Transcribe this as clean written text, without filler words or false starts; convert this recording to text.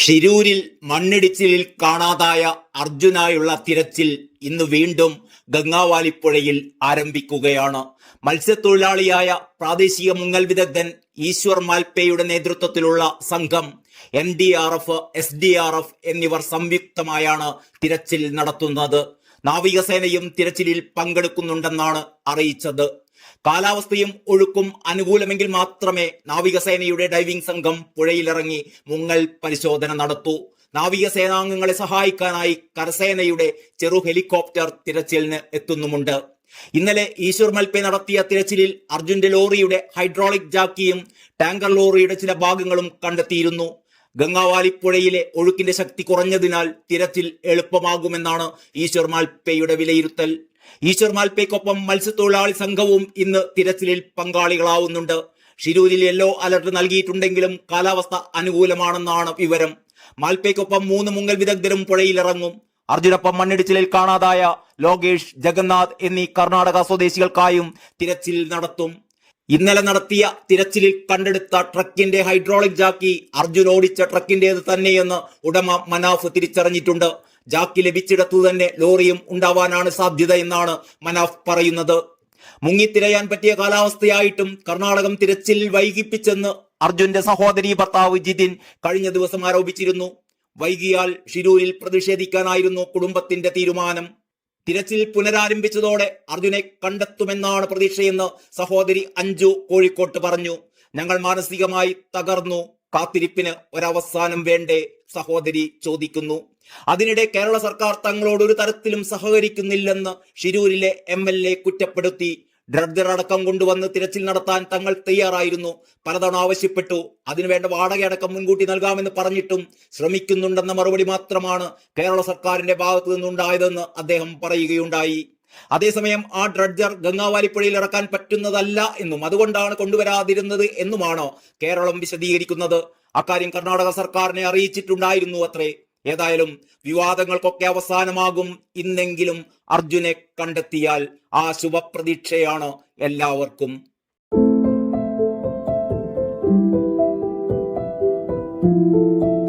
ഷിരൂരിൽ മണ്ണിടിച്ചിലിൽ കാണാതായ അർജുനായുള്ള തിരച്ചിൽ ഇന്ന് വീണ്ടും ഗംഗാവാലിപ്പുഴയിൽ ആരംഭിക്കുകയാണ്. മത്സ്യത്തൊഴിലാളിയായ പ്രാദേശിക മുങ്ങൽ വിദഗ്ധൻ ഈശ്വർ മാൽപേയുടെ നേതൃത്വത്തിലുള്ള സംഘം NDRF, SDRF എന്നിവർ സംയുക്തമായാണ് തിരച്ചിൽ നടത്തുന്നത്. നാവികസേനയും തിരച്ചിലിൽ പങ്കെടുക്കുന്നുണ്ടെന്നാണ് അറിയിച്ചത്. കാലാവസ്ഥയും ഒഴുക്കും അനുകൂലമെങ്കിൽ മാത്രമേ നാവികസേനയുടെ ഡൈവിംഗ് സംഘം പുഴയിലിറങ്ങി മുങ്ങൽ പരിശോധന നടത്തൂ. നാവികസേനാംഗങ്ങളെ സഹായിക്കാനായി കരസേനയുടെ ചെറു ഹെലികോപ്റ്റർ തിരച്ചിലിന് എത്തുന്നുമുണ്ട്. ഇന്നലെ ഈശ്വർ മൽപേ നടത്തിയ തിരച്ചിലിൽ അർജുന്റെ ലോറിയുടെ ഹൈഡ്രോളിക് ജാക്കിയും ടാങ്കർ ലോറിയുടെ ചില ഭാഗങ്ങളും കണ്ടെത്തിയിരുന്നു. ഗംഗാവാലിപ്പുഴയിലെ ഒഴുക്കിന്റെ ശക്തി കുറഞ്ഞതിനാൽ തിരച്ചിൽ എളുപ്പമാകുമെന്നാണ് ഈശ്വർ മാൽപേയുടെ വിലയിരുത്തൽ. ഈശ്വർ മാൽപേക്കൊപ്പം മത്സ്യത്തൊഴിലാളി സംഘവും ഇന്ന് തിരച്ചിലിൽ പങ്കാളികളാവുന്നുണ്ട്. ഷിരൂരിൽ യെല്ലോ അലർട്ട് നൽകിയിട്ടുണ്ടെങ്കിലും കാലാവസ്ഥ അനുകൂലമാണെന്നാണ് വിവരം. മാൽപേക്കൊപ്പം 3 മുങ്ങൽ വിദഗ്ധരും പുഴയിലിറങ്ങും. അർജുനൊപ്പം മണ്ണിടിച്ചിലിൽ കാണാതായ ലോകേഷ്, ജഗന്നാഥ് എന്നീ കർണാടക സ്വദേശികൾക്കായും തിരച്ചിൽ നടത്തും. ഇന്നലെ നടത്തിയ തിരച്ചിലിൽ കണ്ടെടുത്ത ട്രക്കിന്റെ ഹൈഡ്രോളിക് ജാക്കി അർജുൻ ഓടിച്ച ട്രക്കിന്റേത് തന്നെയെന്ന് ഉടമ മനാഫ് തിരിച്ചറിഞ്ഞിട്ടുണ്ട്. ജാക്കി ലഭിച്ചിടത്തു തന്നെ ലോറിയും ഉണ്ടാവാനാണ് സാധ്യത എന്നാണ് മനാഫ് പറയുന്നത്. മുങ്ങിത്തിരയാൻ പറ്റിയ കാലാവസ്ഥയായിട്ടും കർണാടകം തിരച്ചിൽ വൈകിപ്പിച്ചെന്ന് അർജുന്റെ സഹോദരി ഭർത്താവ് ജിതിൻ കഴിഞ്ഞ ദിവസം ആരോപിച്ചിരുന്നു. വൈകിയാൽ ഷിരൂരിൽ പ്രതിഷേധിക്കാനായിരുന്നു കുടുംബത്തിന്റെ തീരുമാനം. തിരച്ചിൽ പുനരാരംഭിച്ചതോടെ അർജുനെ കണ്ടെത്തുമെന്നാണ് പ്രതീക്ഷയെന്ന് സഹോദരി അഞ്ജു കോഴിക്കോട്ട് പറഞ്ഞു. ഞങ്ങൾ മാനസികമായി തകർന്നു, കാത്തിരിപ്പിന് ഒരവസാനം വേണ്ടേ, സഹോദരി ചോദിക്കുന്നു. അതിനിടെ കേരള സർക്കാർ തങ്ങളോട് ഒരു തരത്തിലും സഹകരിക്കുന്നില്ലെന്ന് ഷിരൂരിലെ MLA കുറ്റപ്പെടുത്തി. ഡ്രഡ്ജർ അടക്കം കൊണ്ടുവന്ന് തിരച്ചിൽ നടത്താൻ തങ്ങൾ തയ്യാറായിരുന്നു, പലതവണ ആവശ്യപ്പെട്ടു. അതിനുവേണ്ട വാടകയടക്കം മുൻകൂട്ടി നൽകാമെന്ന് പറഞ്ഞിട്ടും ശ്രമിക്കുന്നുണ്ടെന്ന മറുപടി മാത്രമാണ് കേരള സർക്കാരിന്റെ ഭാഗത്തു നിന്നുണ്ടായതെന്ന് അദ്ദേഹം പറയുകയുണ്ടായി. അതേസമയം ആ ഡ്രഡ്ജർ ഗംഗാവാലിപ്പുഴയിൽ ഇറക്കാൻ പറ്റുന്നതല്ല എന്നും അതുകൊണ്ടാണ് കൊണ്ടുവരാതിരുന്നത് എന്നുമാണ് കേരളം വിശദീകരിക്കുന്നത്. അക്കാര്യം കർണാടക സർക്കാരിനെ അറിയിച്ചിട്ടുണ്ടായിരുന്നു അത്രേ. ഏതായാലും വിവാദങ്ങൾക്കൊക്കെ അവസാനമാകും ഇന്നെങ്കിലും അർജുനെ കണ്ടെത്തിയാൽ ആ ശുഭപ്രതീക്ഷയാണ് എല്ലാവർക്കും.